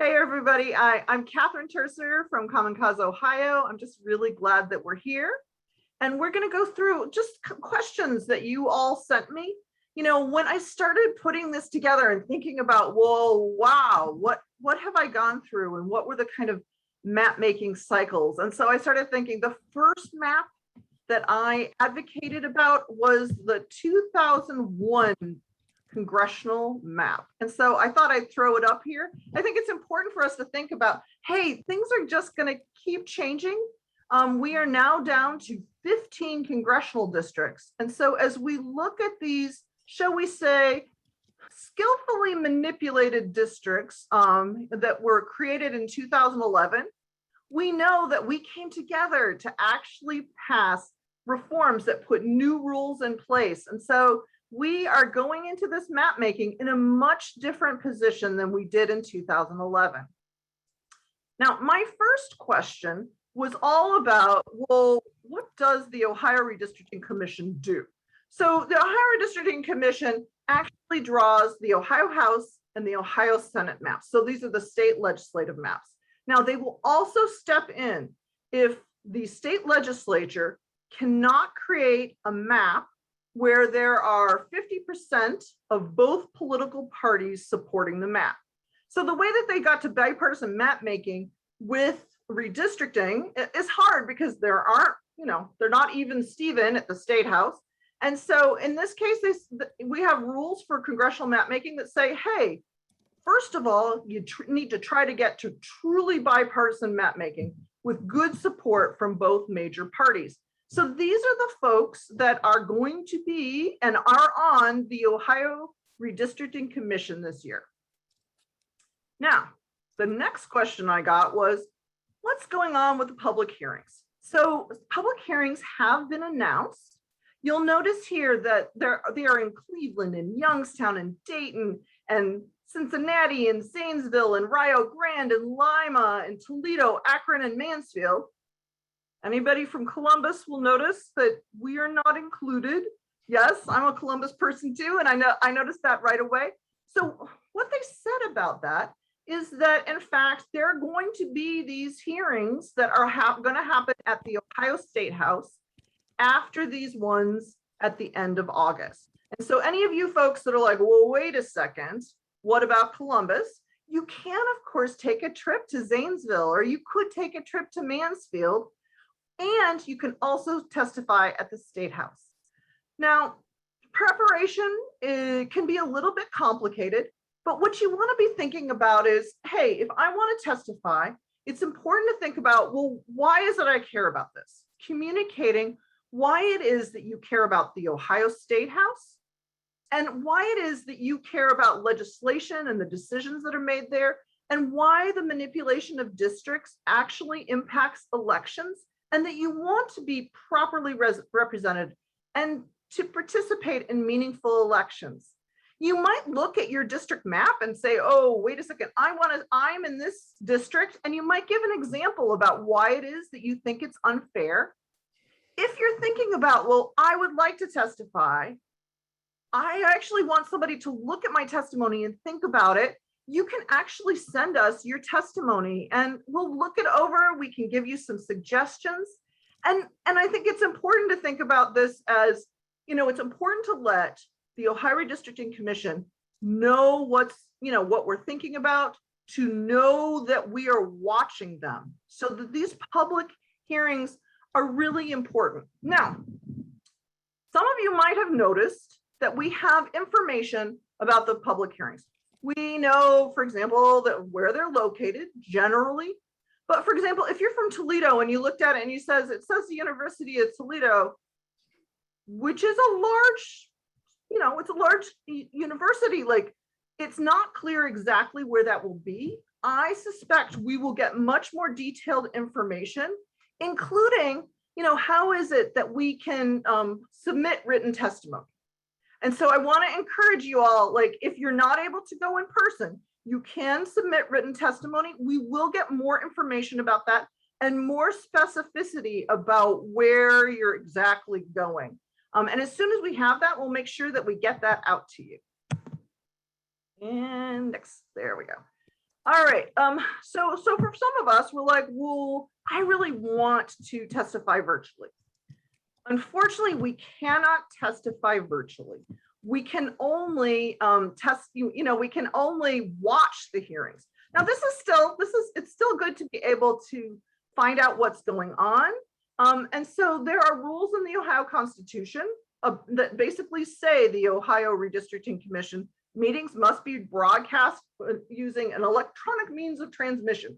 Hey everybody, I'm Catherine Turcer from Common Cause Ohio. I'm just really glad that we're here. And we're going to go through just questions that you all sent me. You know, when I started putting this together and thinking about, whoa, wow, what have I gone through and what were the kind of map making cycles? And so I started thinking the first map that I advocated about was the 2001 congressional map. And so I thought I'd throw it up here. I think it's important for us to think about, hey, things are just going to keep changing. We are now down to 15 congressional districts. And so as we look at these, shall we say, skillfully manipulated districts that were created in 2011, we know that we came together to actually pass reforms that put new rules in place. And so we are going into this map making in a much different position than we did in 2011. Now, my first question was all about, well, what does the Ohio Redistricting Commission do? So the Ohio Redistricting Commission actually draws the Ohio House and the Ohio Senate maps. So these are the state legislative maps. Now, they will also step in if the state legislature cannot create a map where there are 50% of both political parties supporting the map. So the way that they got to bipartisan map making with redistricting is hard because there aren't, they're not even Steven at the State House. And so in this case, we have rules for congressional map making that say, hey, first of all, you need to try to get to truly bipartisan map making with good support from both major parties. So these are the folks that are going to be and are on the Ohio Redistricting Commission this year. Now, the next question I got was, what's going on with the public hearings? So public hearings have been announced. You'll notice here that they are in Cleveland and Youngstown and Dayton and Cincinnati and Zanesville and Rio Grande and Lima and Toledo, Akron and Mansfield. Anybody from Columbus will notice that we are not included. Yes, I'm a Columbus person too, and I noticed that right away. So what they said about that is that, in fact, there are going to be these hearings that are going to happen at the Ohio State House after these ones at the end of August. And so any of you folks that are like, well, wait a second, what about Columbus? You can, of course, take a trip to Zanesville, or you could take a trip to Mansfield, and you can also testify at the State House. Now, preparation can be a little bit complicated, but what you want to be thinking about is, hey, if I want to testify, it's important to think about, well, why is it I care about this? Communicating why it is that you care about the Ohio State House and why it is that you care about legislation and the decisions that are made there, and why the manipulation of districts actually impacts elections, and that you want to be properly represented and to participate in meaningful elections. You might look at your district map and say, oh, wait a second, I'm in this district, and you might give an example about why it is that you think it's unfair. If you're thinking about, well, I would like to testify, I actually want somebody to look at my testimony and think about it, you can actually send us your testimony and we'll look it over. We can give you some suggestions. And I think it's important to think about this as, it's important to let the Ohio Redistricting Commission know what we're thinking about, to know that we are watching them, so that these public hearings are really important. Now, some of you might have noticed that we have information about the public hearings. We know, for example, that where they're located generally. But for example, if you're from Toledo and you looked at it and it says the University of Toledo, which is a large, it's a large university, like it's not clear exactly where that will be. I suspect we will get much more detailed information, including, how is it that we can submit written testimony? And so I want to encourage you all, like, if you're not able to go in person, you can submit written testimony. We will get more information about that and more specificity about where you're exactly going. And as soon as we have that, we'll make sure that we get that out to you. And next, there we go. All right. So for some of us, we're like, well, I really want to testify virtually. Unfortunately, we cannot testify virtually. We can only we can only watch the hearings. Now, it's still good to be able to find out what's going on. And so there are rules in the Ohio Constitution that basically say the Ohio Redistricting Commission meetings must be broadcast using an electronic means of transmission.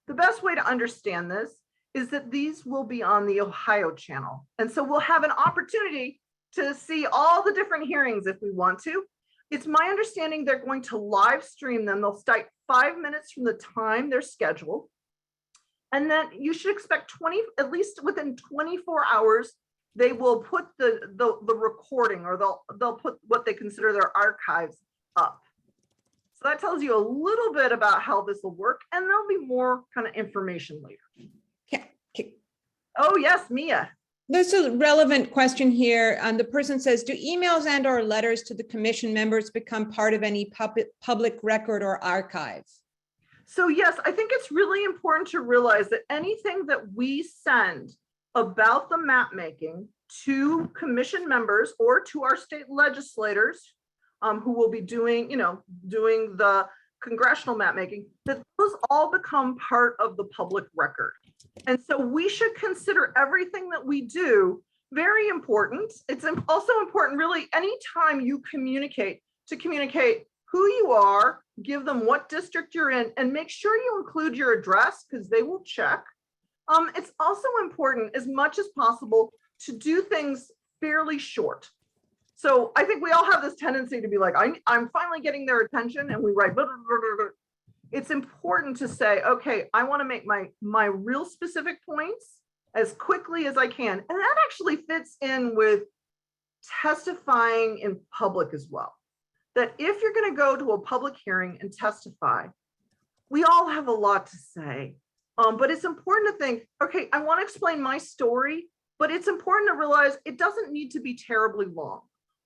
The best way to understand this is that these will be on the Ohio channel. And so we'll have an opportunity to see all the different hearings if we want to. It's my understanding they're going to live stream them. They'll start 5 minutes from the time they're scheduled. And then you should expect at least within 24 hours, they will put the recording, or they'll put what they consider their archives up. So that tells you a little bit about how this will work, and there'll be more kind of information later. Oh yes, Mia. This is a relevant question here. The person says, do emails and or letters to the commission members become part of any public record or archive? So yes, I think it's really important to realize that anything that we send about the map making to commission members or to our state legislators who will be doing the congressional map making, that those all become part of the public record. And so we should consider everything that we do very important. It's also important, really, anytime you communicate, to communicate who you are, give them what district you're in, and make sure you include your address because they will check. It's also important, as much as possible, to do things fairly short. So I think we all have this tendency to be like, I'm finally getting their attention, and we write blah, blah, blah, blah. It's important to say, okay, I want to make my real specific points as quickly as I can. And that actually fits in with testifying in public as well. That if you're going to go to a public hearing and testify, we all have a lot to say. But it's important to think, okay, I want to explain my story, but it's important to realize it doesn't need to be terribly long.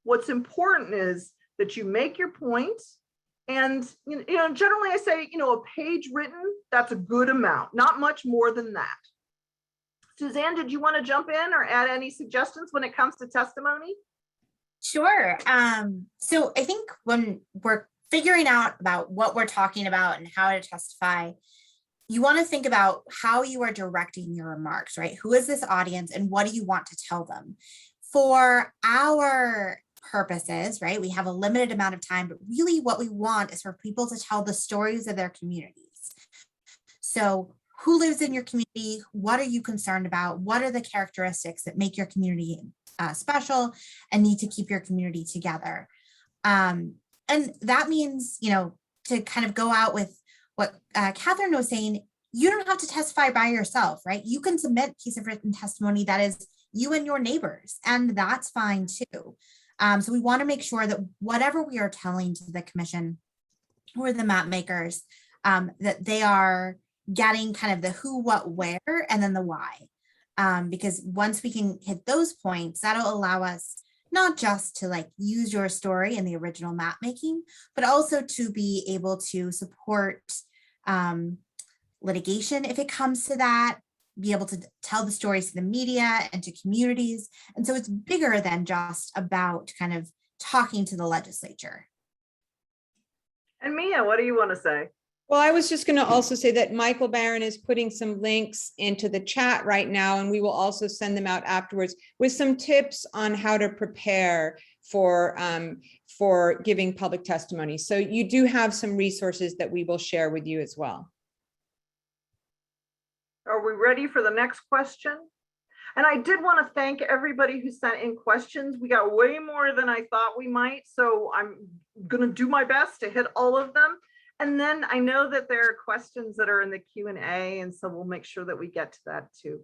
What's important is that you make your points. And generally I say, a page written, that's a good amount, not much more than that. Suzanne, did you want to jump in or add any suggestions when it comes to testimony? Sure. So I think when we're figuring out about what we're talking about and how to testify, you want to think about how you are directing your remarks, right? Who is this audience and what do you want to tell them? For our purposes, right? We have a limited amount of time, but really what we want is for people to tell the stories of their communities. So who lives in your community? What are you concerned about? What are the characteristics that make your community special and need to keep your community together? And that means, to kind of go out with what Catherine was saying, you don't have to testify by yourself, right? You can submit a piece of written testimony that is you and your neighbors, and that's fine too. So we want to make sure that whatever we are telling to the commission or the map makers, that they are getting kind of the who, what, where, and then the why. Because once we can hit those points, that'll allow us not just to use your story in the original map making, but also to be able to support litigation if it comes to that, be able to tell the stories to the media and to communities. And so it's bigger than just about kind of talking to the legislature. And Mia, what do you want to say? Well, I was just going to also say that Michael Barron is putting some links into the chat right now, and we will also send them out afterwards with some tips on how to prepare for giving public testimony. So you do have some resources that we will share with you as well. Are we ready for the next question? And I did want to thank everybody who sent in questions. We got way more than I thought we might, so I'm going to do my best to hit all of them. And then I know that there are questions that are in the Q&A, and so we'll make sure that we get to that too.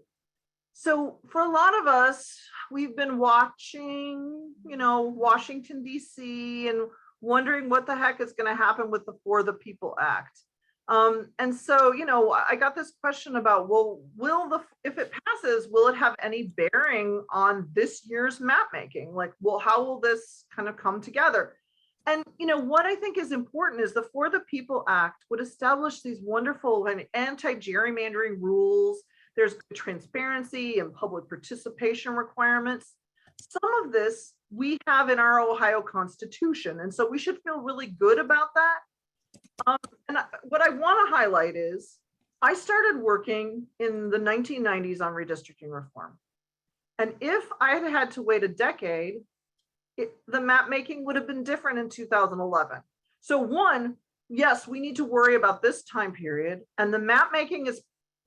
So for a lot of us, we've been watching, Washington, D.C. and wondering what the heck is going to happen with the For the People Act. And so, I got this question about, well, if it passes, will it have any bearing on this year's map making? How will this kind of come together? And what I think is important is the For the People Act would establish these wonderful and anti-gerrymandering rules. There's transparency and public participation requirements. Some of this we have in our Ohio Constitution, and so we should feel really good about that. What I want to highlight is I started working in the 1990s on redistricting reform. And if I had had to wait a decade, the map making would have been different in 2011. So one, yes, we need to worry about this time period, and the map making is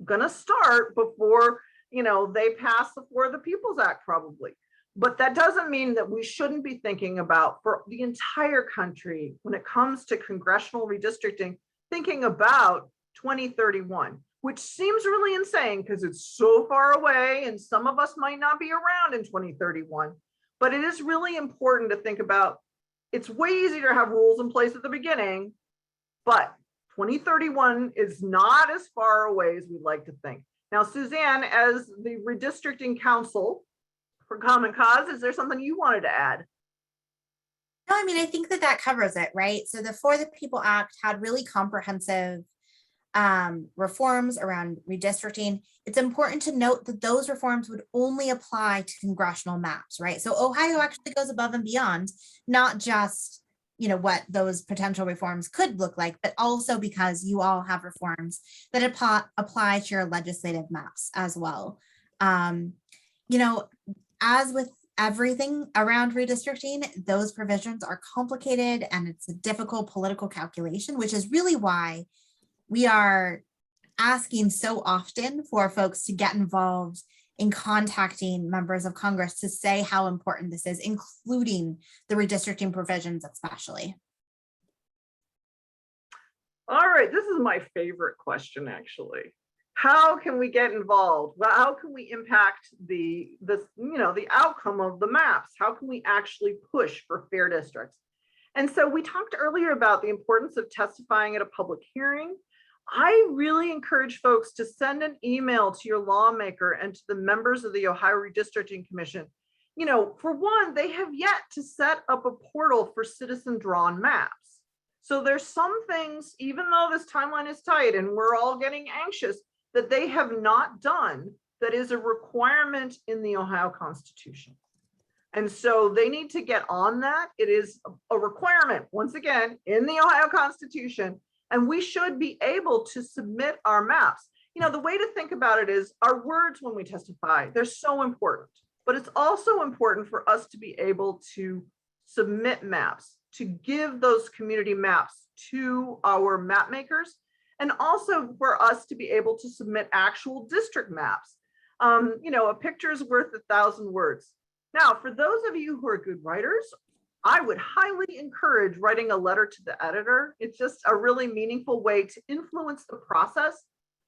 going to start before, they pass the For the People's Act probably. But that doesn't mean that we shouldn't be thinking about, for the entire country, when it comes to congressional redistricting, thinking about 2031, which seems really insane because it's so far away and some of us might not be around in 2031. But it is really important to think about. It's way easier to have rules in place at the beginning, but 2031 is not as far away as we'd like to think. Now, Suzanne, as the Redistricting Counsel for Common Cause, is there something you wanted to add? No, I mean, I think that covers it, right? So the For the People Act had really comprehensive reforms around redistricting. It's important to note that those reforms would only apply to congressional maps, right? So Ohio actually goes above and beyond, not just, what those potential reforms could look like, but also because you all have reforms that apply to your legislative maps as well. As with everything around redistricting, those provisions are complicated and it's a difficult political calculation, which is really why we are asking so often for folks to get involved in contacting members of Congress to say how important this is, including the redistricting provisions especially. All right, this is my favorite question, actually. How can we get involved? Well, how can we impact the outcome of the maps? How can we actually push for fair districts? And so we talked earlier about the importance of testifying at a public hearing. I really encourage folks to send an email to your lawmaker and to the members of the Ohio Redistricting Commission. For one, they have yet to set up a portal for citizen drawn maps. So there's some things, even though this timeline is tight and we're all getting anxious, that they have not done that is a requirement in the Ohio Constitution. And so they need to get on that. It is a requirement, once again, in the Ohio Constitution, and we should be able to submit our maps. The way to think about it is our words when we testify, they're so important, but it's also important for us to be able to submit maps, to give those community maps to our map makers, and also for us to be able to submit actual district maps. A picture is worth 1,000 words. Now, for those of you who are good writers, I would highly encourage writing a letter to the editor. It's just a really meaningful way to influence the process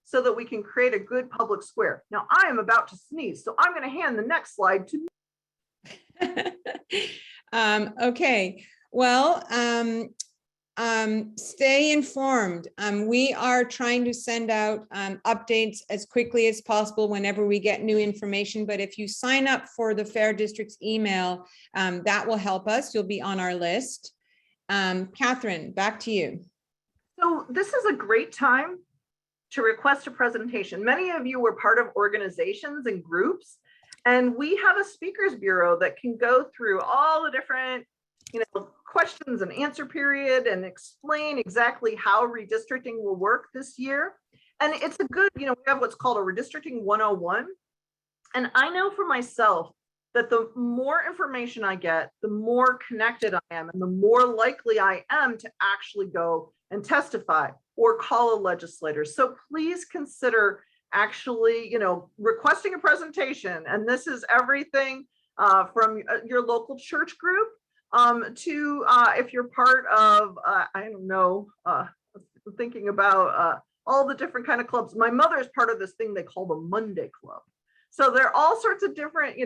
so that we can create a good public square. Now, I am about to sneeze, so I'm going to hand the next slide to Okay, well, stay informed. We are trying to send out updates as quickly as possible whenever we get new information. But if you sign up for the Fair Districts email, that will help us. You'll be on our list. Catherine, back to you. So this is a great time to request a presentation. Many of you were part of organizations and groups, and we have a speakers bureau that can go through all the different questions and answer period and explain exactly how redistricting will work this year. And it's a good, we have what's called a Redistricting 101. And I know for myself that the more information I get, the more connected I am and the more likely I am to actually go and testify or call a legislator. So please consider actually, requesting a presentation. And this is everything from your local church group to if you're part of, I don't know, thinking about all the different kind of clubs. My mother is part of this thing they call the Monday Club. So there are all sorts of different,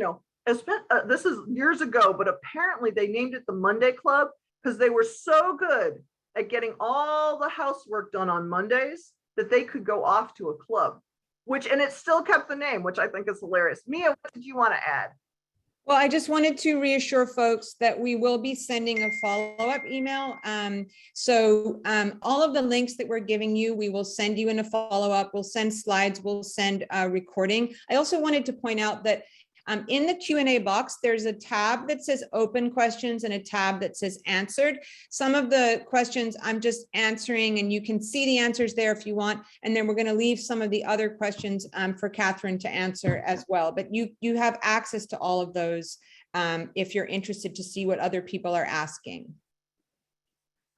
this is years ago, but apparently they named it the Monday Club because they were so good at getting all the housework done on Mondays that they could go off to a club, and it still kept the name, which I think is hilarious. Mia, what did you want to add? Well, I just wanted to reassure folks that we will be sending a follow-up email. All of the links that we're giving you, we will send you in a follow-up. We'll send slides, we'll send a recording. I also wanted to point out that in the Q&A box, there's a tab that says open questions and a tab that says answered. Some of the questions I'm just answering, and you can see the answers there if you want. And then we're going to leave some of the other questions for Catherine to answer as well. But you have access to all of those if you're interested to see what other people are asking.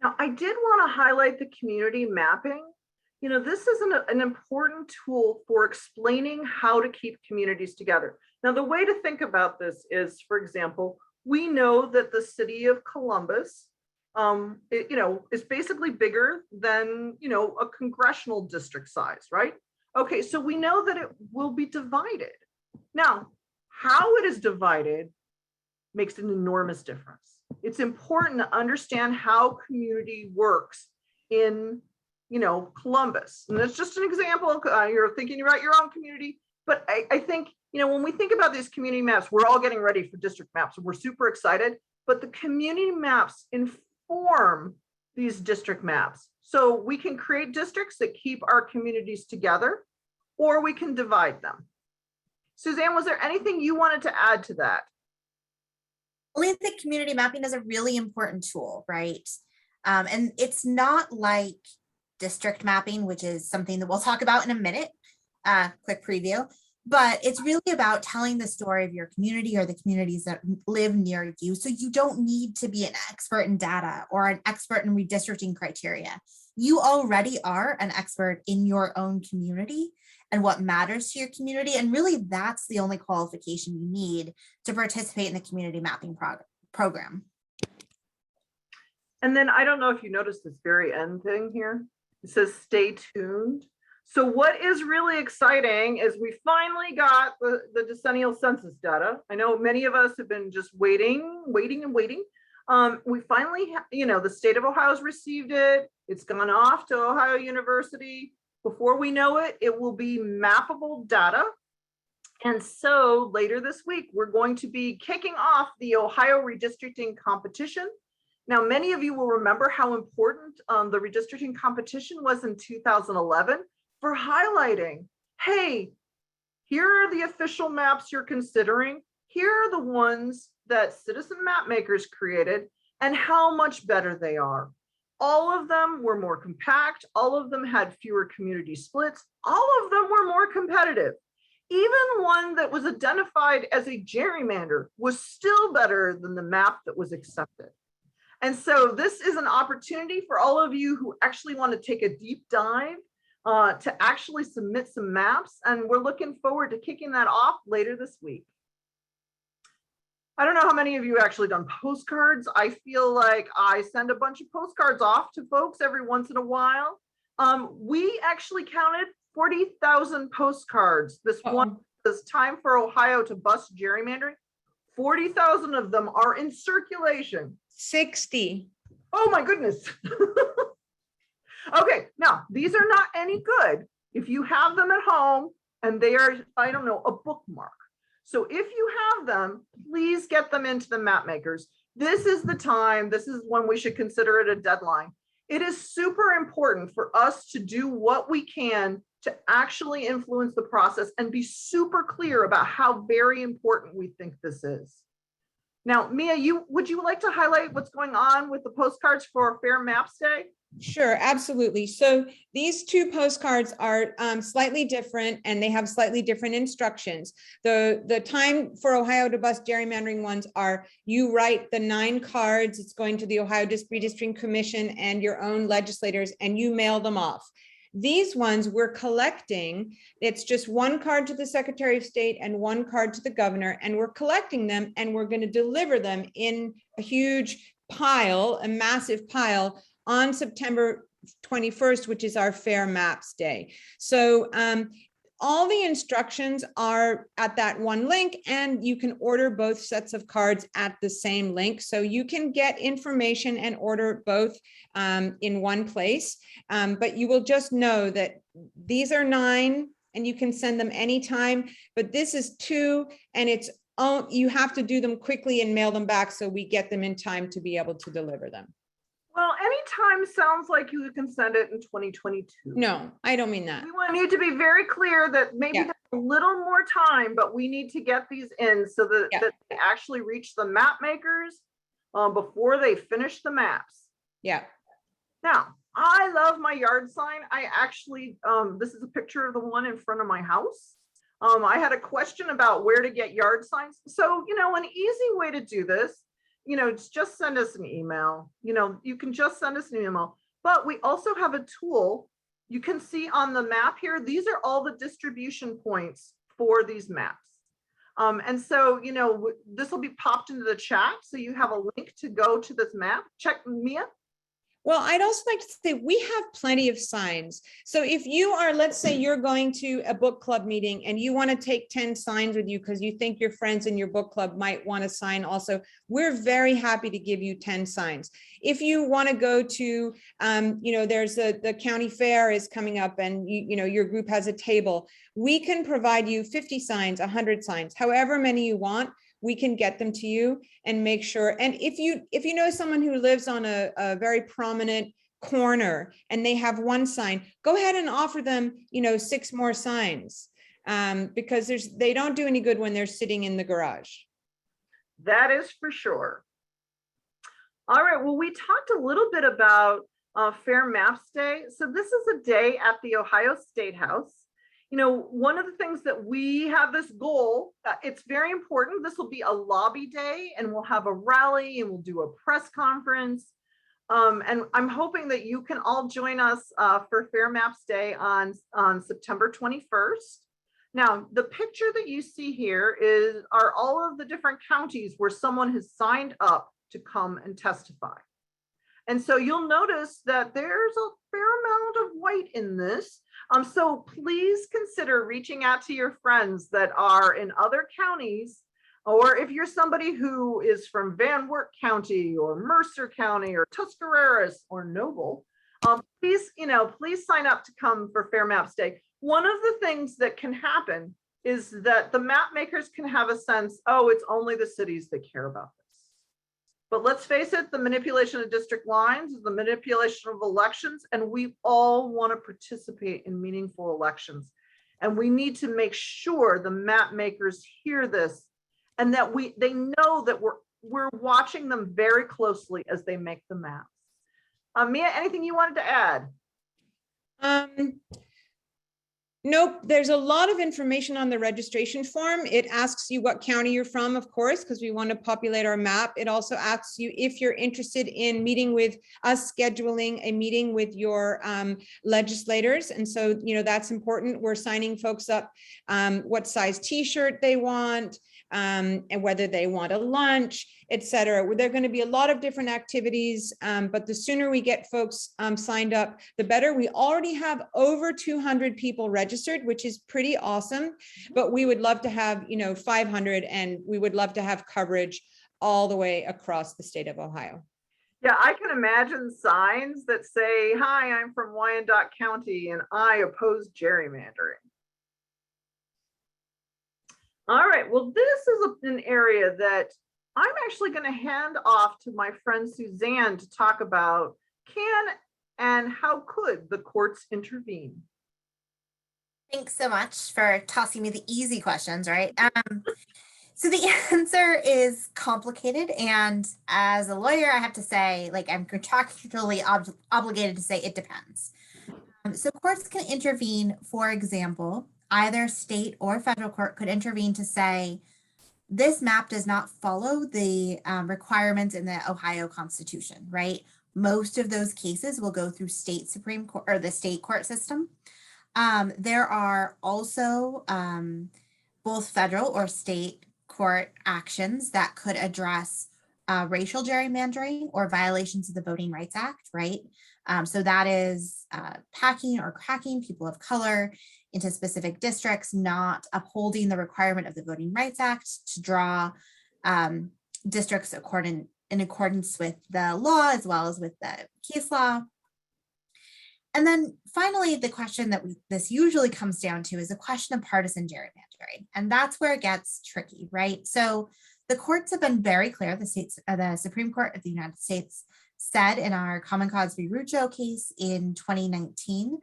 Now, I did want to highlight the community mapping. You know, this is an important tool for explaining how to keep communities together. Now, the way to think about this is, for example, we know that the city of Columbus, is basically bigger than, a congressional district size, right? Okay, so we know that it will be divided. Now, how it is divided makes an enormous difference. It's important to understand how community works in Columbus. And that's just an example. You're thinking about your own community, but I think, when we think about these community maps, we're all getting ready for district maps. And we're super excited, but the community maps inform these district maps. So we can create districts that keep our communities together, or we can divide them. Suzanne, was there anything you wanted to add to that? I think the community mapping is a really important tool, right? And it's not like district mapping, which is something that we'll talk about in a minute, quick preview, but it's really about telling the story of your community or the communities that live near you. So you don't need to be an expert in data or an expert in redistricting criteria. You already are an expert in your own community and what matters to your community. And really that's the only qualification you need to participate in the community mapping program. And then I don't know if you noticed this very end thing here. It says stay tuned. So what is really exciting is we finally got the decennial census data. I know many of us have been just waiting. We finally, the state of Ohio has received it. It's gone off to Ohio University. Before we know it, it will be mappable data. And so later this week, we're going to be kicking off the Ohio Redistricting Competition. Now, many of you will remember how important the redistricting competition was in 2011 for highlighting, hey, here are the official maps you're considering. Here are the ones that citizen mapmakers created and how much better they are. All of them were more compact. All of them had fewer community splits. All of them were more competitive. Even one that was identified as a gerrymander was still better than the map that was accepted. And so this is an opportunity for all of you who actually want to take a deep dive to actually submit some maps. And we're looking forward to kicking that off later this week. I don't know how many of you actually done postcards. I feel like I send a bunch of postcards off to folks every once in a while. We actually counted 40,000 postcards. This one is time for Ohio to bust gerrymandering. 40,000 of them are in circulation. 60. Oh my goodness. Okay, now these are not any good if you have them at home and they are, I don't know, a bookmark. So if you have them, please get them into the Mapmakers. This is the time, this is when we should consider it a deadline. It is super important for us to do what we can to actually influence the process and be super clear about how very important we think this is. Now, Mia, would you like to highlight what's going on with the postcards for Fair Maps Day? Sure, absolutely. So these two postcards are slightly different and they have slightly different instructions. The time for Ohio to bust gerrymandering ones are you write the 9 cards, it's going to the Ohio Redistricting Commission and your own legislators, and you mail them off. These ones we're collecting, it's just 1 card to the Secretary of State and 1 card to the governor, and we're collecting them and we're going to deliver them in a huge pile, a massive pile, on September 21st, which is our Fair Maps Day. So all the instructions are at that one link, and you can order both sets of cards at the same link. So you can get information and order both in one place, but you will just know that these are 9 and you can send them anytime, but this is 2 and it's you have to do them quickly and mail them back so we get them in time to be able to deliver them. Well, anytime sounds like you can send it in 2022. No, I don't mean that. We need to be very clear that maybe Yeah. there's a little more time, but we need to get these in so that, Yeah. that they actually reach the map makers before they finish the maps. Yeah. Now, I love my yard sign. I actually, this is a picture of the one in front of my house. I had a question about where to get yard signs. So, an easy way to do this, just send us an email. You can just send us an email, but we also have a tool. You can see on the map here, these are all the distribution points for these maps. And so, this will be popped into the chat. So you have a link to go to this map. Check, Mia. Well, I'd also like to say we have plenty of signs. So if you are, let's say you're going to a book club meeting and you want to take 10 signs with you because you think your friends in your book club might want to sign also, we're very happy to give you 10 signs. If you want to go to, there's the county fair is coming up and your group has a table, we can provide you 50 signs, 100 signs, however many you want. We can get them to you and make sure. And if you know someone who lives on a very prominent corner and they have one sign, go ahead and offer them, 6 more signs because they don't do any good when they're sitting in the garage. That is for sure. All right, well, we talked a little bit about Fair Maps Day. So this is a day at the Ohio State House. One of the things that we have this goal, it's very important. This will be a lobby day and we'll have a rally and we'll do a press conference. And I'm hoping that you can all join us for Fair Maps Day on September 21st. Now, the picture that you see here are all of the different counties where someone has signed up to come and testify. And so you'll notice that there's a fair amount of white in this. So please consider reaching out to your friends that are in other counties, or if you're somebody who is from Van Wert County or Mercer County or Tuscarawas or Noble, please sign up to come for Fair Maps Day. One of the things that can happen is that the map makers can have a sense, oh, it's only the cities that care about this. But let's face it, the manipulation of district lines is the manipulation of elections, and we all want to participate in meaningful elections. And we need to make sure the map makers hear this and that they know that we're watching them very closely as they make the maps. Mia, anything you wanted to add? Nope, there's a lot of information on the registration form. It asks you what county you're from, of course, because we want to populate our map. It also asks you if you're interested in meeting with us, scheduling a meeting with your legislators. And so, that's important. We're signing folks up what size t-shirt they want, and whether they want a lunch, etc. There are going to be a lot of different activities, but the sooner we get folks signed up, the better. We already have over 200 people registered, which is pretty awesome, but we would love to have 500, and we would love to have coverage all the way across the state of Ohio. Yeah, I can imagine signs that say, "Hi, I'm from Wyandotte County and I oppose gerrymandering." All right, well, this is an area that I'm actually going to hand off to my friend Suzanne to talk about can and how could the courts intervene? Thanks so much for tossing me the easy questions, right? So the answer is complicated. And as a lawyer, I have to say, I'm contractually obligated to say it depends. So courts can intervene, for example, either state or federal court could intervene to say, this map does not follow the requirements in the Ohio Constitution, right? Most of those cases will go through state Supreme Court or the state court system. There are also both federal or state court actions that could address racial gerrymandering or violations of the Voting Rights Act, right? So that is packing or cracking people of color into specific districts, not upholding the requirement of the Voting Rights Act to draw districts in accordance with the law as well as with the case law. And then finally, the question that this usually comes down to is a question of partisan gerrymandering. gerrymandering. And that's where it gets tricky, right? So the courts have been very clear. The Supreme Court of the United States said in our Common Cause v. Rucho case in 2019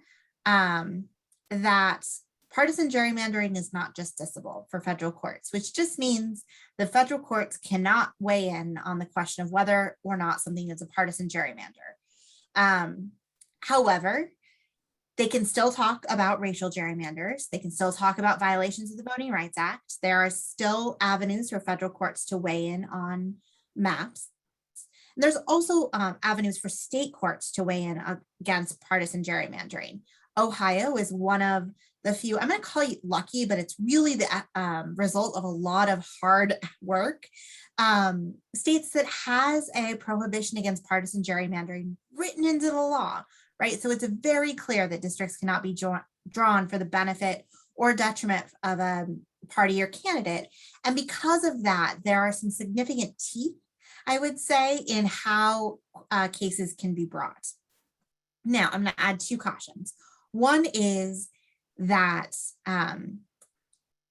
that partisan gerrymandering is not justiciable for federal courts, which just means the federal courts cannot weigh in on the question of whether or not something is a partisan gerrymander. However, they can still talk about racial gerrymanders. They can still talk about violations of the Voting Rights Act. There are still avenues for federal courts to weigh in on maps. And there's also avenues for state courts to weigh in against partisan gerrymandering. Ohio is one of the few, I'm going to call you lucky, but it's really the result of a lot of hard work. States that has a prohibition against partisan gerrymandering written into the law, right? So it's very clear that districts cannot be drawn for the benefit or detriment of a party or candidate. And because of that, there are some significant teeth, I would say, in how cases can be brought. Now, I'm going to add two cautions. One is that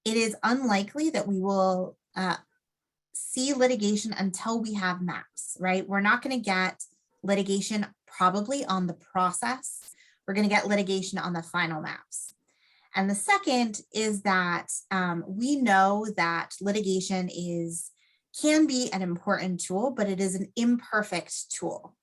it is unlikely that we will see litigation until we have maps, right? We're not going to get litigation probably on the process. We're going to get litigation on the final maps. And the second is that we know that litigation can be an important tool, but it is an imperfect tool.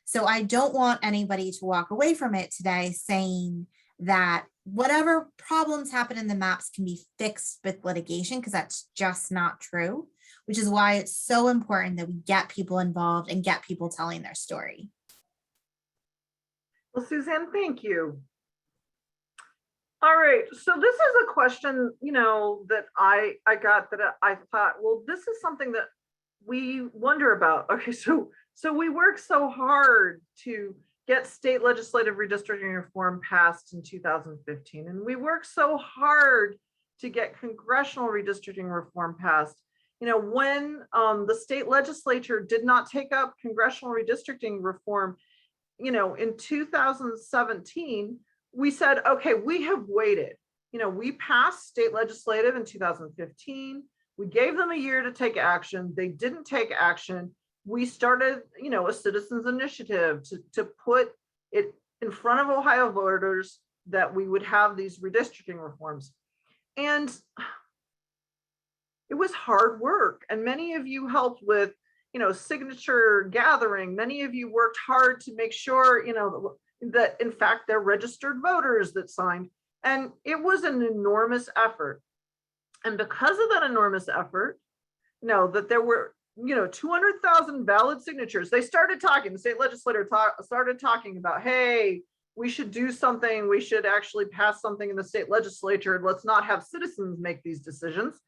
So I don't want anybody to walk away from it today saying that whatever problems happen in the maps can be fixed with litigation, because that's just not true, which is why it's so important that we get people involved and get people telling their story. Well, Suzanne, thank you. All right, so this is a question, that I got that I thought, well, this is something that we wonder about. Okay, so we worked so hard to get state legislative redistricting reform passed in 2015, and we worked so hard to get congressional redistricting reform passed. When the state legislature did not take up congressional redistricting reform, in 2017, we said, okay, we have waited. We passed state legislative in 2015. We gave them a year to take action. They didn't take action. We started, a citizens initiative to put it in front of Ohio voters that we would have these redistricting reforms. And it was hard work. And many of you helped with, signature gathering. Many of you worked hard to make sure, that in fact they're registered voters that signed. And it was an enormous effort. And because of that enormous effort, that there were 200,000 valid signatures, they started talking, the state legislature started talking about, hey, we should do something, we should actually pass something in the state legislature, let's not have citizens make these decisions.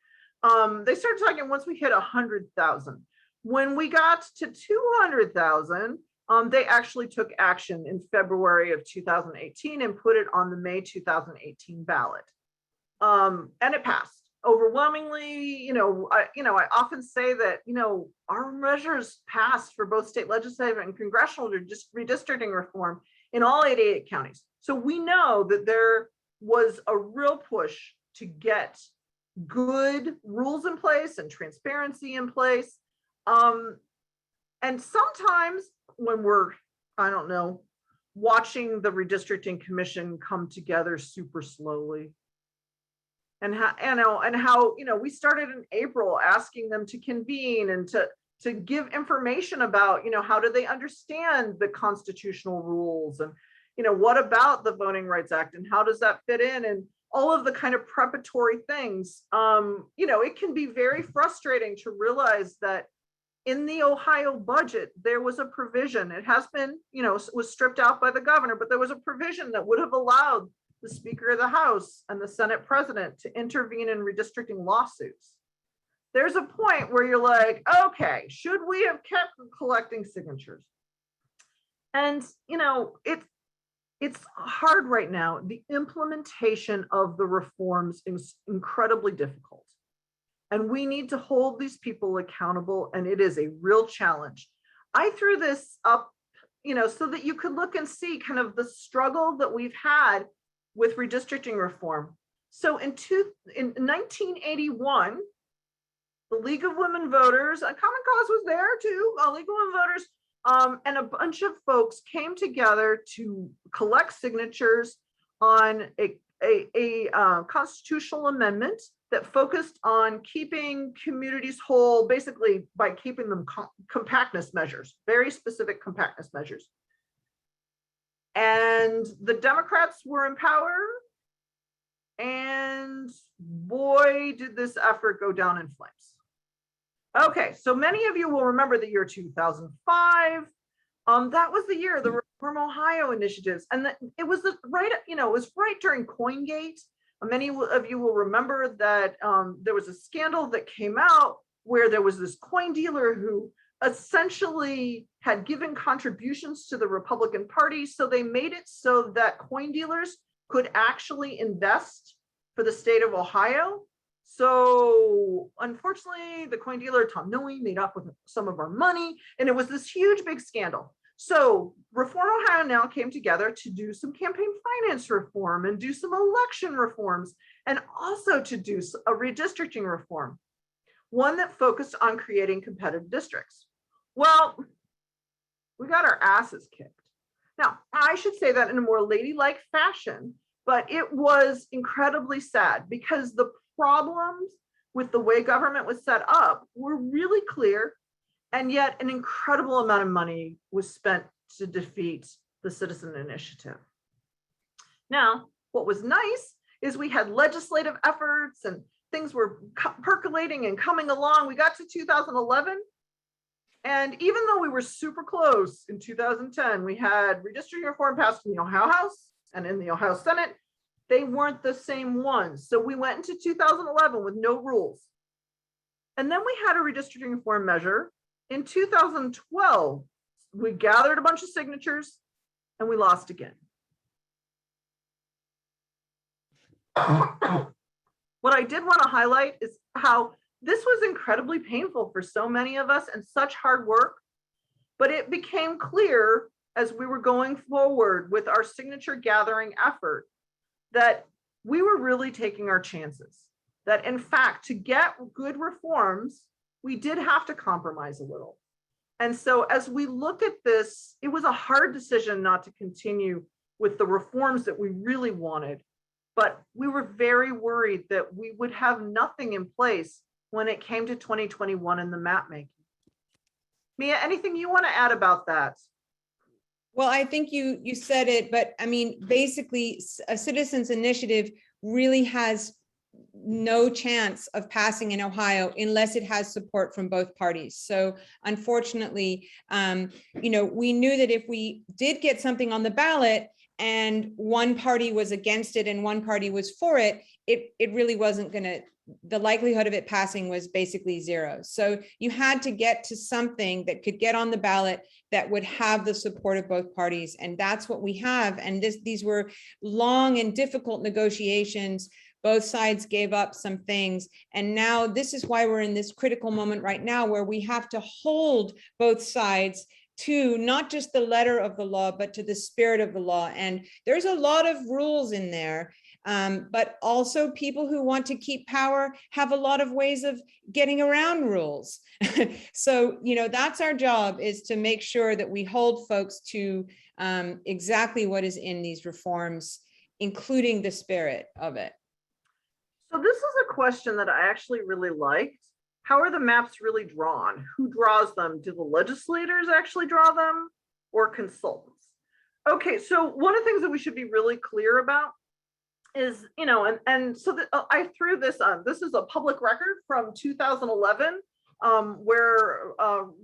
They started talking once we hit 100,000. When we got to 200,000, they actually took action in February of 2018 and put it on the May 2018 ballot. And it passed overwhelmingly. I often say that, our measures passed for both state legislative and congressional redistricting reform in all 88 counties. So we know that there was a real push to get good rules in place and transparency in place. And sometimes when we're, watching the Redistricting Commission come together super slowly, and how we started in April asking them to convene and to give information about, how do they understand the constitutional rules, and what about the Voting Rights Act and how does that fit in, and all of the kind of preparatory things. It can be very frustrating to realize that in the Ohio budget, there was a provision. It has been, was stripped out by the governor, but there was a provision that would have allowed the Speaker of the House and the Senate President to intervene in redistricting lawsuits. There's a point where you're like, okay, should we have kept collecting signatures? And, it's hard right now. The implementation of the reforms is incredibly difficult. And we need to hold these people accountable, and it is a real challenge. I threw this up, so that you could look and see kind of the struggle that we've had with redistricting reform. So in 1981, the League of Women Voters, Common Cause was there too, League of Women Voters, and a bunch of folks came together to collect signatures on a constitutional amendment that focused on keeping communities whole, basically by keeping them compactness measures, very specific compactness measures. And the Democrats were in power, and boy, did this effort go down in flames. Okay, so many of you will remember the year 2005. That was the year of the Reform Ohio initiatives, and it was right, it was right during CoinGate. Many of you will remember that there was a scandal that came out where there was this coin dealer who essentially had given contributions to the Republican Party. So they made it so that coin dealers could actually invest for the state of Ohio. So unfortunately, the coin dealer, Tom Noe, made off with some of our money, and it was this huge, big scandal. So Reform Ohio now came together to do some campaign finance reform and do some election reforms, and also to do a redistricting reform, one that focused on creating competitive districts. Well, we got our asses kicked. Now, I should say that in a more ladylike fashion, but it was incredibly sad because the problems with the way government was set up were really clear, and yet an incredible amount of money was spent to defeat the citizen initiative. Now, what was nice is we had legislative efforts and things were percolating and coming along. We got to 2011, and even though we were super close in 2010, we had redistricting reform passed in the Ohio House and in the Ohio Senate. They weren't the same ones. So we went into 2011 with no rules. And then we had a redistricting reform measure. In 2012, we gathered a bunch of signatures and we lost again. What I did want to highlight is how this was incredibly painful for so many of us and such hard work, but it became clear as we were going forward with our signature gathering effort that we were really taking our chances. That in fact, to get good reforms, we did have to compromise a little. And so as we look at this, it was a hard decision not to continue with the reforms that we really wanted, but we were very worried that we would have nothing in place when it came to 2021 and the map making. Mia, anything you want to add about that? Well, I think you said it, but I mean, basically, a citizens initiative really has no chance of passing in Ohio unless it has support from both parties. So unfortunately, we knew that if we did get something on the ballot and one party was against it and one party was for it, it really wasn't going to, the likelihood of it passing was basically zero. So you had to get to something that could get on the ballot that would have the support of both parties. And that's what we have. And these were long and difficult negotiations. Both sides gave up some things. And now this is why we're in this critical moment right now where we have to hold both sides to not just the letter of the law, but to the spirit of the law. And there's a lot of rules in there. But also people who want to keep power have a lot of ways of getting around rules. So, that's our job, is to make sure that we hold folks to exactly what is in these reforms, including the spirit of it. So this is a question that I actually really liked. How are the maps really drawn? Who draws them? Do the legislators actually draw them, or consultants? Okay, so one of the things that we should be really clear about is, I threw this on. This is a public record from 2011, where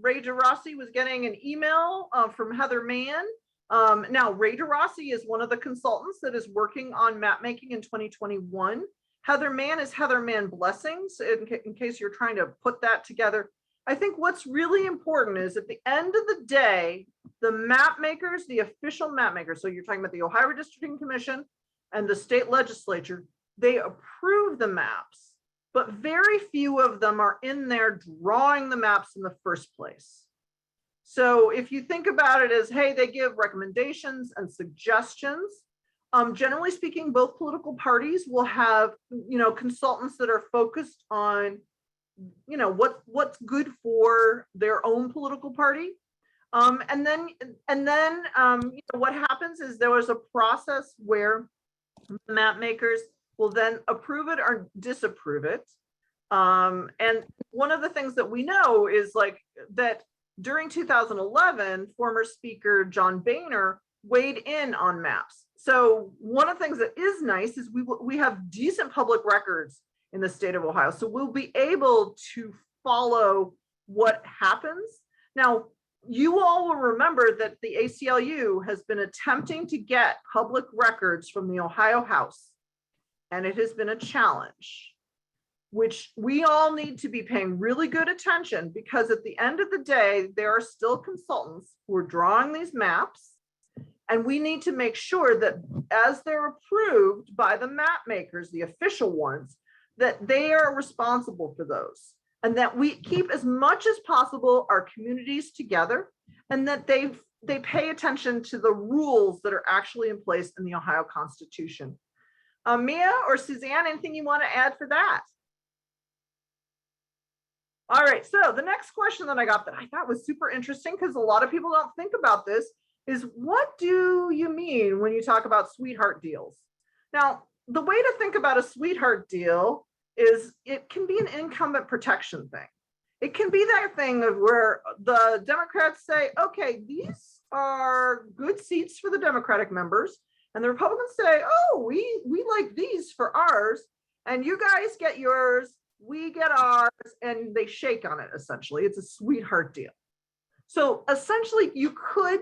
Ray DeRossi was getting an email from Heather Mann. Now, Ray DeRossi is one of the consultants that is working on map making in 2021. Heather Mann is Heather Mann Blessings, in case you're trying to put that together. I think what's really important is at the end of the day, the map makers, the official map makers, so you're talking about the Ohio Redistricting Commission and the state legislature, they approve the maps, but very few of them are in there drawing the maps in the first place. So if you think about it as, hey, they give recommendations and suggestions, Generally speaking, both political parties will have, consultants that are focused on, what's good for their own political party. And then what happens is there was a process where map makers will then approve it or disapprove it. And one of the things that we know is like that during 2011, former Speaker John Boehner weighed in on maps. So one of the things that is nice is we have decent public records in the state of Ohio. So we'll be able to follow what happens. Now, you all will remember that the ACLU has been attempting to get public records from the Ohio House, and it has been a challenge, which we all need to be paying really good attention, because at the end of the day, there are still consultants who are drawing these maps, and we need to make sure that as they're approved by the map makers, the official ones, that they are responsible for those, and that we keep as much as possible our communities together, and that they pay attention to the rules that are actually in place in the Ohio Constitution. Mia or Suzanne, anything you want to add for that? All right, so the next question that I got that I thought was super interesting, because a lot of people don't think about this, is what do you mean when you talk about sweetheart deals? Now, the way to think about a sweetheart deal is it can be an incumbent protection thing. It can be that thing of where the Democrats say, okay, these are good seats for the Democratic members, and the Republicans say, oh, we like these for ours, and you guys get yours, we get ours, and they shake on it. Essentially, it's a sweetheart deal. So essentially, you could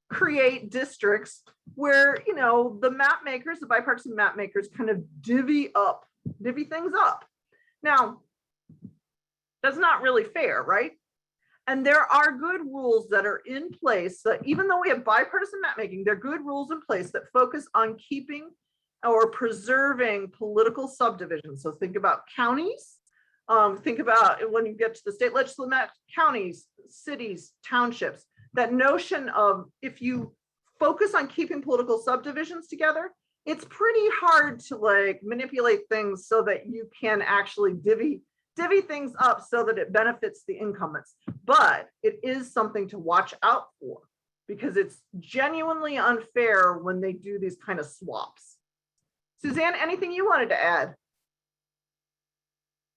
create districts where, the map makers, the bipartisan map makers, kind of divvy things up. Now, that's not really fair, right? And there are good rules that are in place that, even though we have bipartisan map making, there are good rules in place that focus on keeping or preserving political subdivisions. So think about counties. Think about when you get to the state legislature, counties, cities, townships. That notion of, if you focus on keeping political subdivisions together, it's pretty hard to like manipulate things so that you can actually divvy things up so that it benefits the incumbents. But it is something to watch out for, because it's genuinely unfair when they do these kind of swaps. Suzanne, anything you wanted to add?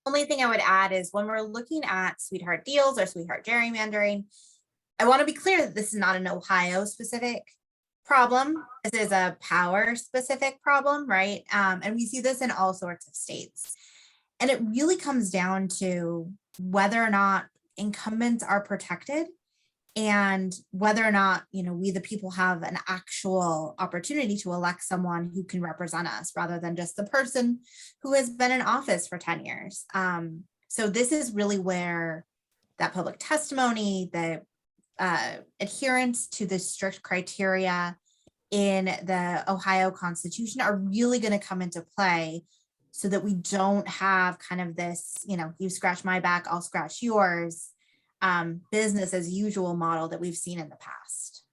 Only thing I would add is when we're looking at sweetheart deals or sweetheart gerrymandering, I want to be clear that this is not an Ohio specific problem. This is a power specific problem, right? And we see this in all sorts of states. And it really comes down to whether or not incumbents are protected, and whether or not, we the people have an actual opportunity to elect someone who can represent us, rather than just the person who has been in office for 10 years. So this is really where that public testimony, the adherence to the strict criteria in the Ohio Constitution are really going to come into play, so that we don't have kind of this, you scratch my back, I'll scratch yours, business as usual model that we've seen in the past.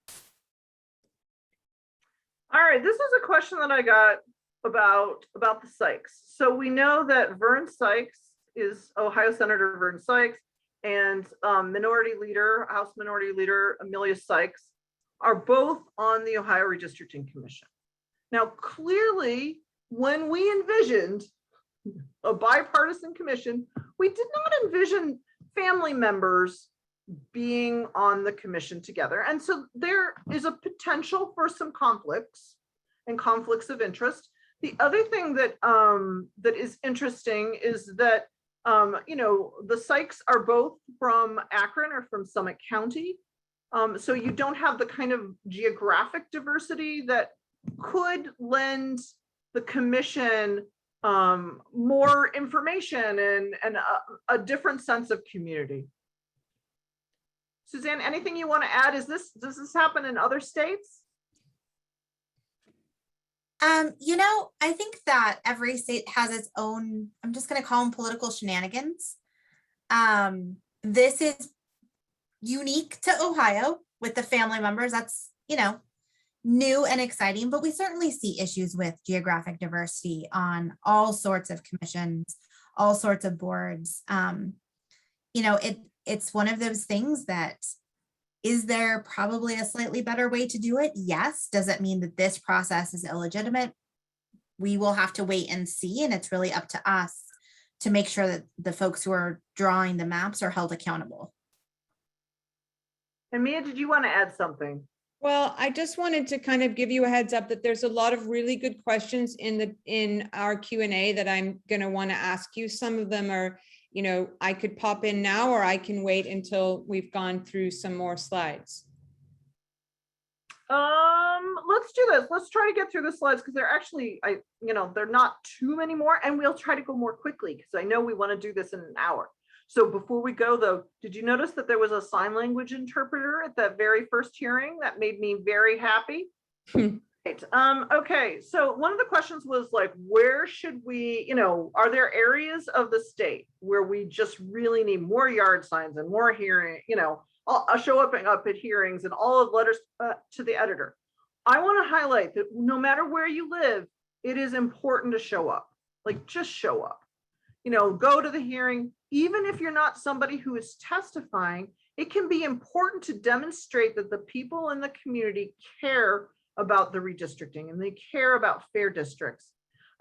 All right, this is a question that I got about the Sykes. So we know that Vern Sykes is Ohio Senator Vern Sykes, and House Minority Leader Amelia Sykes are both on the Ohio Redistricting Commission. Now, clearly, when we envisioned a bipartisan commission, we did not envision family members being on the commission together. And so there is a potential for some conflicts and conflicts of interest. The other thing that that is interesting is that the Sykes are both from Akron or from Summit County. So you don't have the kind of geographic diversity that could lend the commission more information and a different sense of community. Suzanne, anything you want to add? Does this happen in other states? I think that every state has its own, I'm just going to call them political shenanigans. This is unique to Ohio with the family members. That's, new and exciting, but we certainly see issues with geographic diversity on all sorts of commissions, all sorts of boards. It's one of those things that, is there probably a slightly better way to do it? Yes. Does it mean that this process is illegitimate? We will have to wait and see, and it's really up to us to make sure that the folks who are drawing the maps are held accountable. And Mia, did you want to add something? Well, I just wanted to kind of give you a heads up that there's a lot of really good questions in our Q&A that I'm going to want to ask you. Some of them are, I could pop in now, or I can wait until we've gone through some more slides. Let's do this. Let's try to get through the slides, because they're actually, they're not too many more, and we'll try to go more quickly because I know we want to do this in an hour. So before we go though, did you notice that there was a sign language interpreter at that very first hearing? That made me very happy. Right. Okay, so one of the questions was like, where should we, are there areas of the state where we just really need more yard signs and more hearing, I'll show up at hearings and all of letters to the editor. I want to highlight that no matter where you live, it is important to show up. Like, just show up. Go to the hearing. Even if you're not somebody who is testifying, it can be important to demonstrate that the people in the community care about the redistricting and they care about fair districts.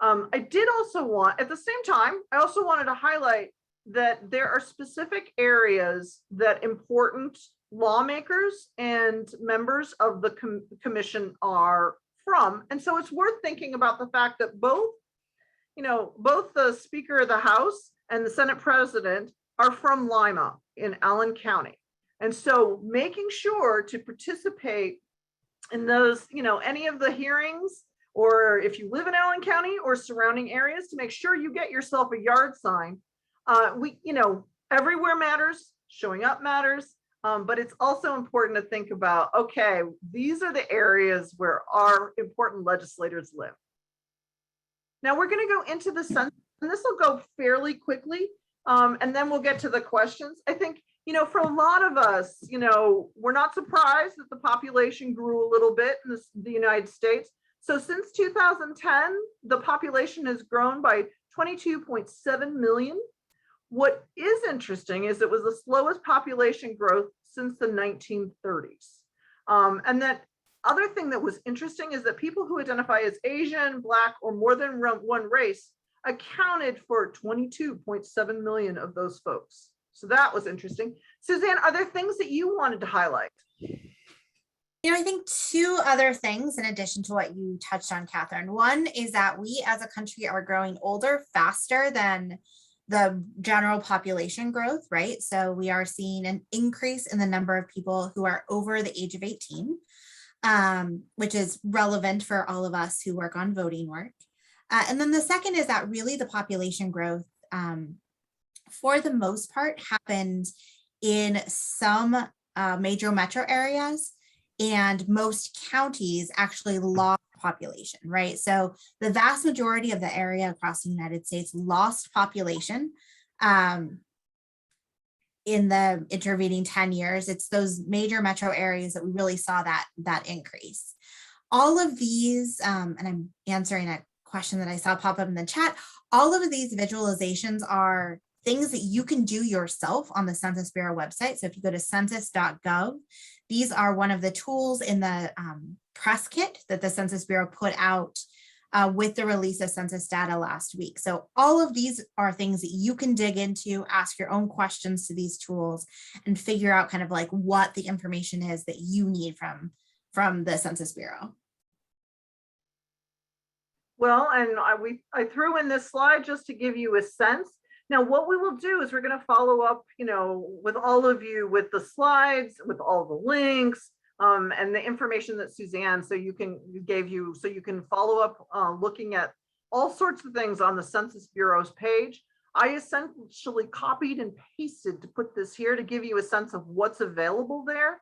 I did also want, at the same time, I also wanted to highlight that there are specific areas that important lawmakers and members of the commission are from. And so it's worth thinking about the fact that both the Speaker of the House and the Senate President are from Lima in Allen County. And so making sure to participate in those, any of the hearings, or if you live in Allen County or surrounding areas, to make sure you get yourself a yard sign. Everywhere matters, showing up matters, but it's also important to think about, okay, these are the areas where our important legislators live. Now we're going to go into the census, and this will go fairly quickly, and then we'll get to the questions. I think, for a lot of us, we're not surprised that the population grew a little bit in the United States. So since 2010, the population has grown by 22.7 million. What is interesting is it was the slowest population growth since the 1930s. And that other thing that was interesting is that people who identify as Asian, Black, or more than one race accounted for 22.7 million of those folks. So that was interesting. Suzanne, are there things that you wanted to highlight? I think two other things in addition to what you touched on, Catherine. One is that we as a country are growing older faster than the general population growth, right? So we are seeing an increase in the number of people who are over the age of 18, which is relevant for all of us who work on voting work. And then the second is that really the population growth, for the most part, happened in some major metro areas, and most counties actually lost population, right? So the vast majority of the area across the United States lost population in the intervening 10 years. It's those major metro areas that we really saw that increase. All of these, and I'm answering a question that I saw pop up in the chat, all of these visualizations are things that you can do yourself on the Census Bureau website. So if you go to census.gov, these are one of the tools in the press kit that the Census Bureau put out with the release of census data last week. So all of these are things that you can dig into, ask your own questions to these tools, and figure out kind of like what the information is that you need from the Census Bureau. Well, and I threw in this slide just to give you a sense. Now, what we will do is we're going to follow up, with all of you with the slides, with all the links, and the information that Suzanne gave you, so you can follow up looking at all sorts of things on the Census Bureau's page. I essentially copied and pasted to put this here to give you a sense of what's available there.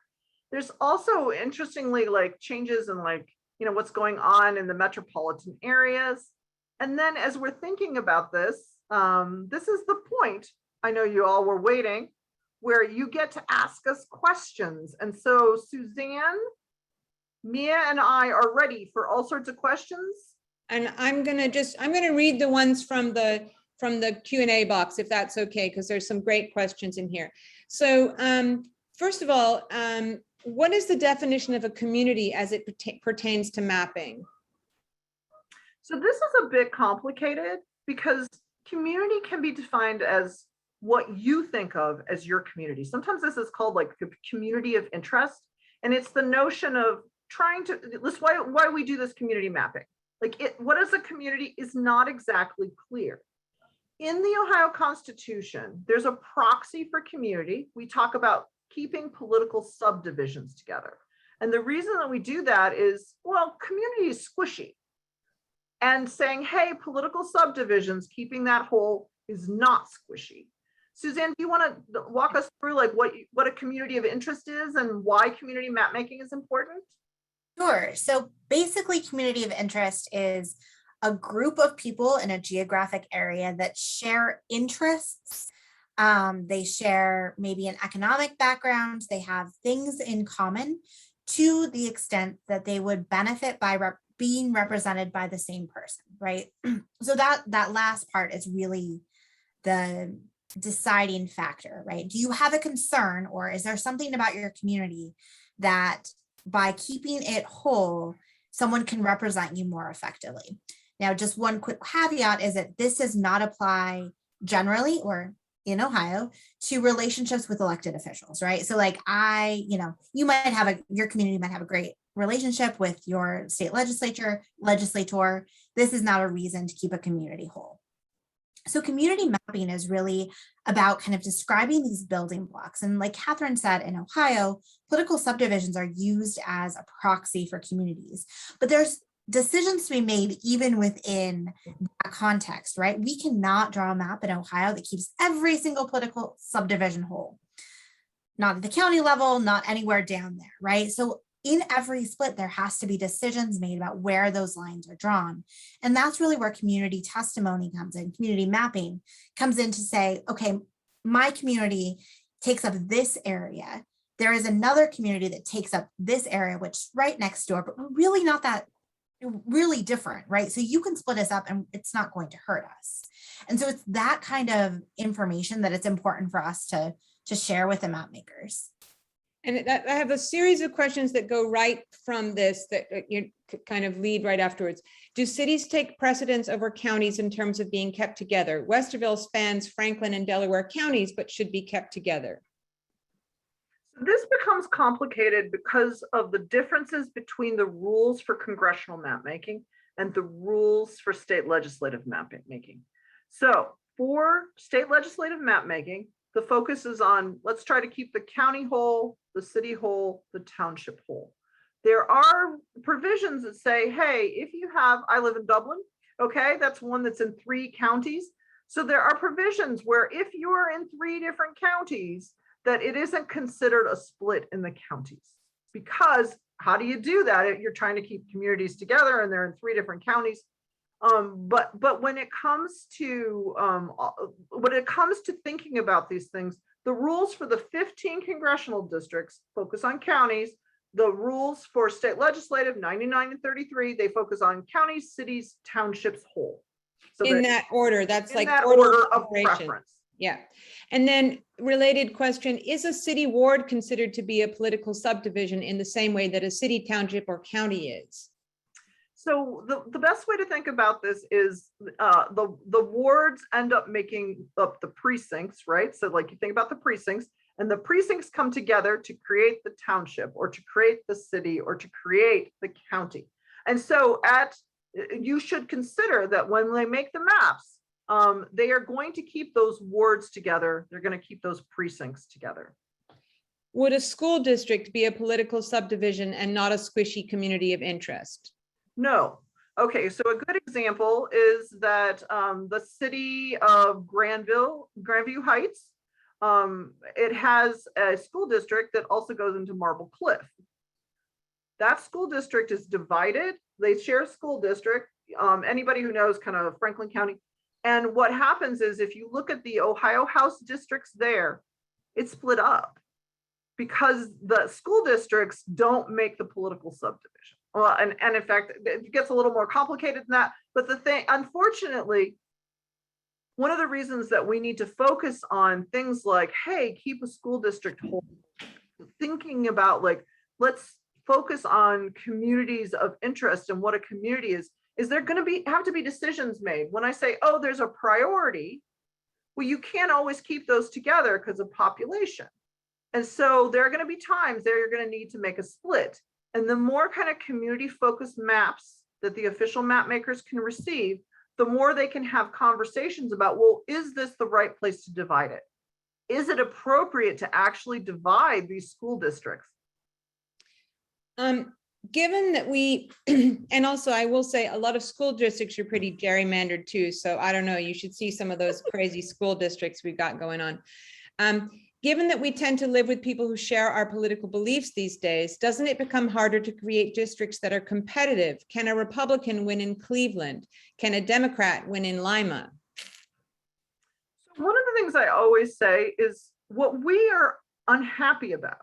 There's also, interestingly, like changes in what's going on in the metropolitan areas. And then as we're thinking about this, this is the point, I know you all were waiting, where you get to ask us questions. And so Suzanne, Mia and I are ready for all sorts of questions. And I'm gonna read the ones from the Q&A box, if that's okay, because there's some great questions in here. So first of all, what is the definition of a community as it pertains to mapping? So this is a bit complicated because community can be defined as what you think of as your community. Sometimes this is called like the community of interest. And it's the notion of trying to, this why we do this community mapping. Like what is a community is not exactly clear. In the Ohio Constitution, there's a proxy for community. We talk about keeping political subdivisions together. And the reason that we do that is, well, community is squishy. And saying, hey, political subdivisions, keeping that whole is not squishy. Suzanne, do you want to walk us through like what a community of interest is and why community map making is important? Sure. So basically, community of interest is a group of people in a geographic area that share interests. They share maybe an economic background. They have things in common to the extent that they would benefit by being represented by the same person, right? So that last part is really the deciding factor, right? Do you have a concern, or is there something about your community that by keeping it whole, someone can represent you more effectively? Now, just one quick caveat is that this does not apply generally or in Ohio to relationships with elected officials, right? So like you might have your community might have a great relationship with your state legislator. This is not a reason to keep a community whole. So community mapping is really about kind of describing these building blocks. And like Catherine said, in Ohio, political subdivisions are used as a proxy for communities, but there's decisions to be made even within that context, right? We cannot draw a map in Ohio that keeps every single political subdivision whole. Not at the county level, not anywhere down there, right? So in every split, there has to be decisions made about where those lines are drawn. And that's really where community testimony comes in, community mapping comes in to say, okay, my community takes up this area. There is another community that takes up this area, which is right next door, but we're really not that really different, right? So you can split us up and it's not going to hurt us. And so it's that kind of information that it's important for us to share with the map makers. And I have a series of questions that go right from this that you kind of lead right afterwards. Do cities take precedence over counties in terms of being kept together? Westerville spans Franklin and Delaware counties, but should be kept together. This becomes complicated because of the differences between the rules for congressional map making and the rules for state legislative map making. So for state legislative map making, the focus is on, let's try to keep the county whole, the city whole, the township whole. There are provisions that say, hey, if you have, I live in Dublin, okay, that's one that's in 3 counties. So there are provisions where if you are in 3 different counties, that it isn't considered a split in the counties. Because how do you do that if you're trying to keep communities together and they're in 3 different counties? But when it comes to thinking about these things, the rules for the 15 congressional districts focus on counties. The rules for state legislative 99 and 33, they focus on counties, cities, townships whole. So in that order, that's like that order of operation. preference. Yeah. And then related question, is a city ward considered to be a political subdivision in the same way that a city, township, or county is? So the best way to think about this is the wards end up making up the precincts, right? So like you think about the precincts, and the precincts come together to create the township or to create the city or to create the county. And so you should consider that when they make the maps, they are going to keep those wards together. They're going to keep those precincts together. Would a school district be a political subdivision and not a squishy community of interest? No. Okay, so a good example is that the city of Grandview Heights, it has a school district that also goes into Marble Cliff. That school district is divided. They share a school district. Anybody who knows kind of Franklin County. And what happens is if you look at the Ohio House districts there, it's split up. because the school districts don't make the political subdivision. Well, and in fact, it gets a little more complicated than that. But the thing, unfortunately, one of the reasons that we need to focus on things like, hey, keep a school district whole, thinking about like, let's focus on communities of interest and what a community is there going to have to be decisions made. When I say, oh, there's a priority, well, you can't always keep those together because of population. And so there are going to be times there you're going to need to make a split. And the more kind of community focused maps that the official map makers can receive, the more they can have conversations about, well, is this the right place to divide it? Is it appropriate to actually divide these school districts? Given that we, and also I will say a lot of school districts are pretty gerrymandered too. So I don't know, you should see some of those crazy school districts we've got going on. Given that we tend to live with people who share our political beliefs these days, doesn't it become harder to create districts that are competitive? Can a Republican win in Cleveland? Can a Democrat win in Lima? One of the things I always say is what we are unhappy about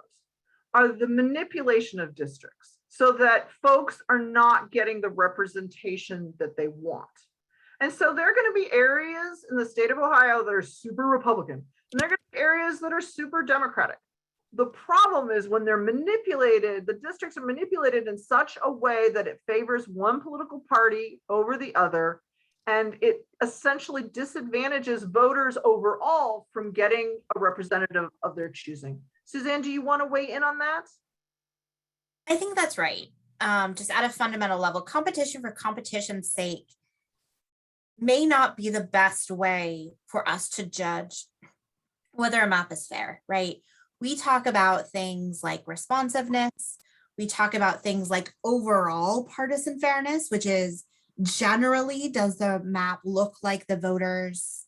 are the manipulation of districts so that folks are not getting the representation that they want. And so there are going to be areas in the state of Ohio that are super Republican, and there are going to be areas that are super Democratic. The problem is when they're manipulated, the districts are manipulated in such a way that it favors one political party over the other, and it essentially disadvantages voters overall from getting a representative of their choosing. Suzanne, do you want to weigh in on that? I think that's right. Just at a fundamental level, competition for competition's sake may not be the best way for us to judge whether a map is fair, right? We talk about things like responsiveness. We talk about things like overall partisan fairness, which is generally, does the map look like the voters,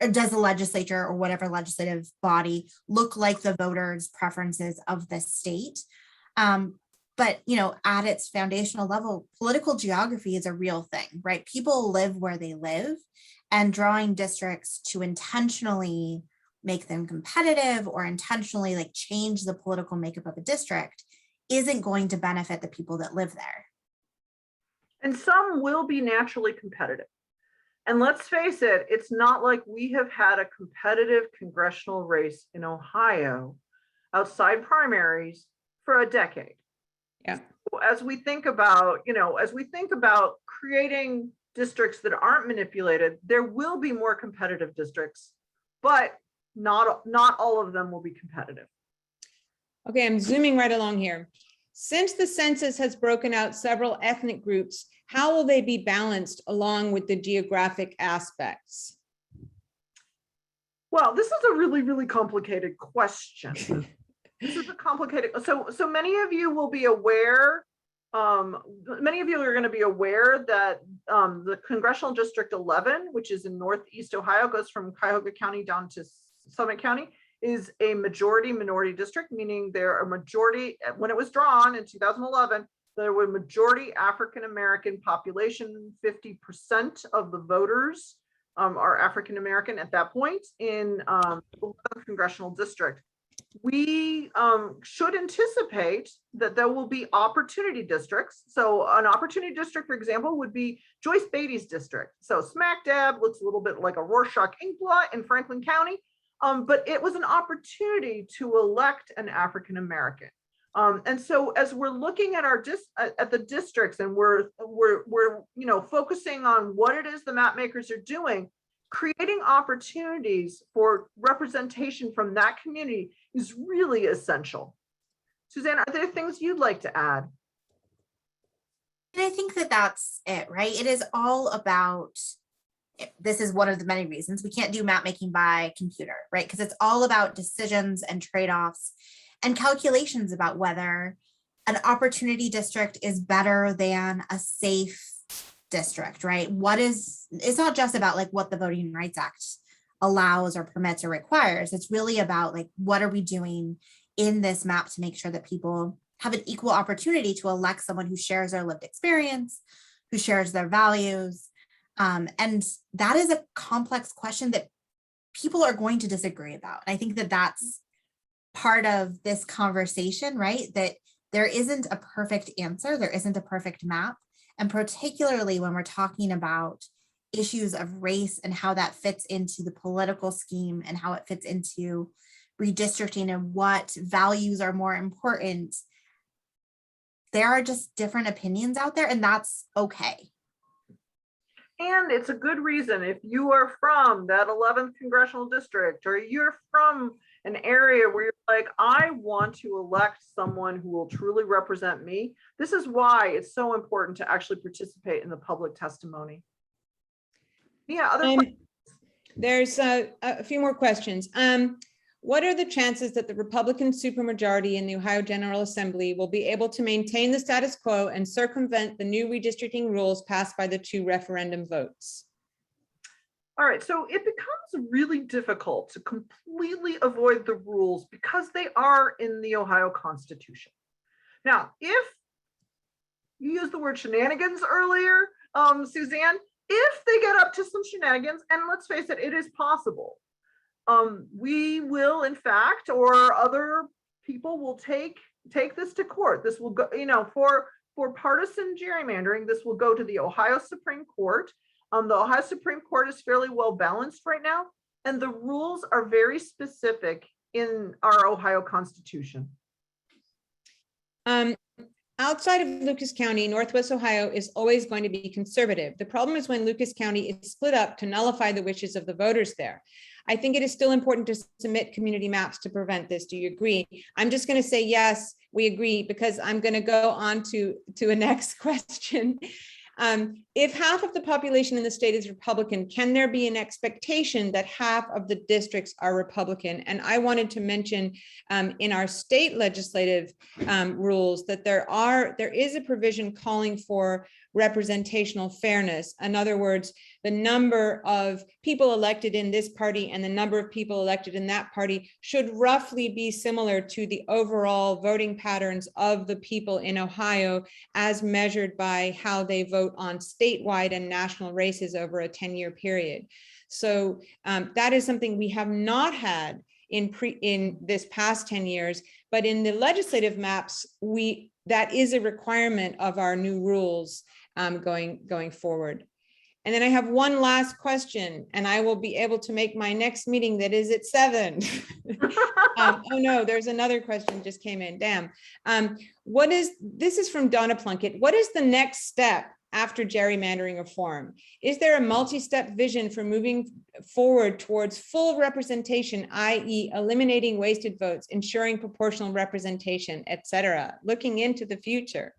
or does the legislature or whatever legislative body look like the voters' preferences of the state? But, you know, at its foundational level, political geography is a real thing, right? People live where they live, and drawing districts to intentionally make them competitive or intentionally like change the political makeup of a district isn't going to benefit the people that live there. And some will be naturally competitive. And let's face it, it's not like we have had a competitive congressional race in Ohio outside primaries for a decade. Yeah. So as we think about, creating districts that aren't manipulated, there will be more competitive districts, but not all of them will be competitive. Okay, I'm zooming right along here. Since the census has broken out several ethnic groups, how will they be balanced along with the geographic aspects? Well, this is a really, really complicated question. This is a complicated, so many of you will be aware, many of you are going to be aware that the Congressional District 11, which is in Northeast Ohio, goes from Cuyahoga County down to Summit County, is a majority minority district, meaning there are majority, when it was drawn in 2011, there were majority African-American population, 50% of the voters are African-American at that point in the 11th congressional district. We should anticipate that there will be opportunity districts. So an opportunity district, for example, would be Joyce Beatty's district. So smack dab, looks a little bit like a Rorschach ink blot in Franklin County. But it was an opportunity to elect an African-American. And so as we're looking at at the districts, and we're focusing on what it is the map makers are doing, creating opportunities for representation from that community is really essential. Suzanne, are there things you'd like to add? And I think that that's it, right? It is all about, this is one of the many reasons we can't do map making by computer, right? Because it's all about decisions and trade-offs and calculations about whether an opportunity district is better than a safe district, right? It's not just about like what the Voting Rights Act allows or permits or requires. It's really about like, what are we doing in this map to make sure that people have an equal opportunity to elect someone who shares their lived experience, who shares their values. And that is a complex question that people are going to disagree about. And I think that that's part of this conversation, right? That there isn't a perfect answer, there isn't a perfect map. And particularly when we're talking about issues of race and how that fits into the political scheme and how it fits into redistricting and what values are more important, there are just different opinions out there, and that's okay. And it's a good reason if you are from that 11th congressional district, or you're from an area where you're like, I want to elect someone who will truly represent me. This is why it's so important to actually participate in the public testimony. Yeah, there's a few more questions. What are the chances that the Republican supermajority in the Ohio General Assembly will be able to maintain the status quo and circumvent the new redistricting rules passed by the 2 referendum votes? All right, so it becomes really difficult to completely avoid the rules because they are in the Ohio Constitution. Now, if you used the word shenanigans earlier, Suzanne, if they get up to some shenanigans, and let's face it, it is possible. We will, in fact, or other people will take this to court. This will go, for partisan gerrymandering, this will go to the Ohio Supreme Court. The Ohio Supreme Court is fairly well balanced right now, and the rules are very specific in our Ohio Constitution. Outside of Lucas County, Northwest Ohio is always going to be conservative. The problem is when Lucas County is split up to nullify the wishes of the voters there. I think it is still important to submit community maps to prevent this. Do you agree? I'm just going to say yes, we agree, because I'm going to go on to a next question. If half of the population in the state is Republican, can there be an expectation that half of the districts are Republican? And I wanted to mention in our state legislative rules that there is a provision calling for representational fairness. In other words, the number of people elected in this party and the number of people elected in that party should roughly be similar to the overall voting patterns of the people in Ohio as measured by how they vote on statewide and national races over a 10-year period. So that is something we have not had in this past 10 years, but in the legislative maps, that is a requirement of our new rules going forward. And then I have one last question, and I will be able to make my next meeting that is at 7. Oh no, there's another question just came in, damn. This is from Donna Plunkett. What is the next step after gerrymandering reform? Is there a multi-step vision for moving forward towards full representation, i.e. eliminating wasted votes, ensuring proportional representation, etc., looking into the future?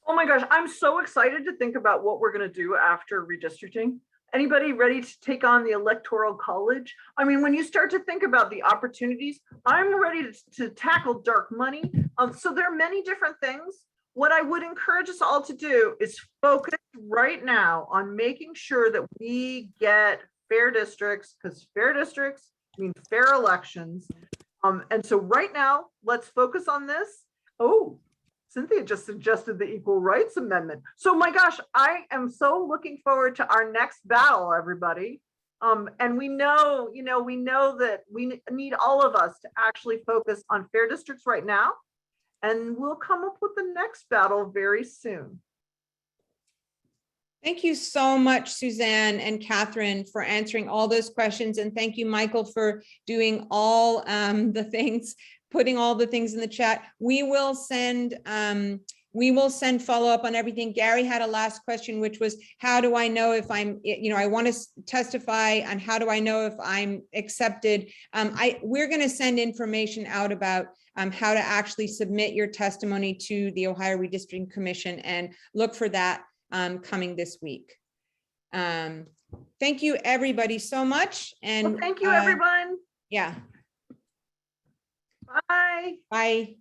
Oh my gosh, I'm so excited to think about what we're going to do after redistricting. Anybody ready to take on the Electoral College? I mean, when you start to think about the opportunities, I'm ready to tackle dark money. So there are many different things. What I would encourage us all to do is focus right now on making sure that we get fair districts, because fair districts mean fair elections. And so right now, let's focus on this. Oh, Cynthia just suggested the Equal Rights Amendment. So my gosh, I am so looking forward to our next battle, everybody. And we know that we need all of us to actually focus on fair districts right now. And we'll come up with the next battle very soon. Thank you so much, Suzanne and Catherine, for answering all those questions. And thank you, Michael, for doing all the things, putting all the things in the chat. We will send follow-up on everything. Gary had a last question, which was, how do I know if I'm, I want to testify, and how do I know if I'm accepted? We're going to send information out about how to actually submit your testimony to the Ohio Redistricting Commission, and look for that coming this week. Thank you, everybody, so much. And well, thank you, everyone. Yeah. Bye. Bye.